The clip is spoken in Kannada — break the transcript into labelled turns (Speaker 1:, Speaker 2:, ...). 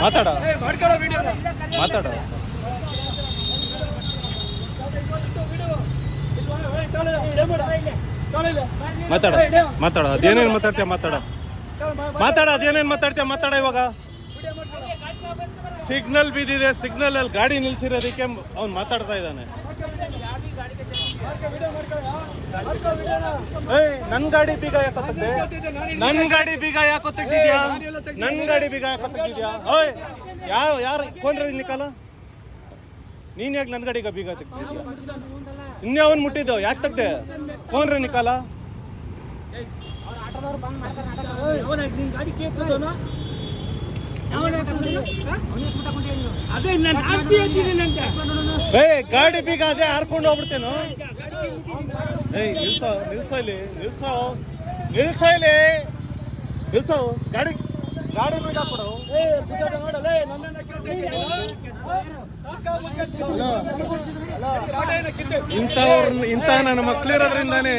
Speaker 1: ಮಾತಾಡ ಮಾತಾಡ ಮಾತಾಡ ಮಾತಾಡ ಅದೇನೇನು ಮಾತಾಡ್ತೀಯ ಮಾತಾಡ ಮಾತಾಡ ಅದೇನೇನು ಮಾತಾಡ್ತೀಯ ಮಾತಾಡ ಇವಾಗ ಸಿಗ್ನಲ್ ಬಿದ್ದಿದೆ ಸಿಗ್ನಲ್ ಅಲ್ಲಿ ಗಾಡಿ ನಿಲ್ಸಿರೋದಕ್ಕೆ ಅವ್ನು ಮಾತಾಡ್ತಾ ಇದ್ದಾನೆ ನನ್ ಗಾಡಿ ಬೀಗ ಯಾಕೊತ್ತಿದ್ದೆ ನನ್ ಗಾಡಿ ಬೀಗ ಯಾಕೊತ್ತಿದ್ಯಾ ನನ್ ಗಾಡಿ ಬೀಗ ಯಾಕೊತ್ತಿದ್ಯಾ ಓಯ್ ಯಾರು ಕೊಂಡ್ರೆ ನಿಕಾಲ ನೀನ್ ಯಾಕೆ ನನ್ ಗಾಡಿಗ ಬೀಗ ತೆಗ್ದಿದ್ಯಾ ಇನ್ನೇ ಅವನ್ ಮುಟ್ಟಿದ್ದು ಯಾಕೆ ತೆಗ್ದೆ ಕೊಂಡ್ರೆ ನಿಕಾಲ ಗಾಡಿ ಬೀಗ ಅದೇ ಹಾರ್ಕೊಂಡು ಹೋಗ್ಬಿಡ್ತೇನು ನಿಲ್ಸೋ ನಿಲ್ಸೋ ಇಲ್ಲಿ ನಿಲ್ಸೋ ನಿಲ್ಸೋ ಇಲ್ಲಿ ನಿಲ್ಸೋ ಗಾಡಿ ಗಾಡಿ ಬೀಗ ಕೊಡು ಇಂಥ ನನ್ನ ಮಕ್ಳಿರೋದ್ರಿಂದಾನೇ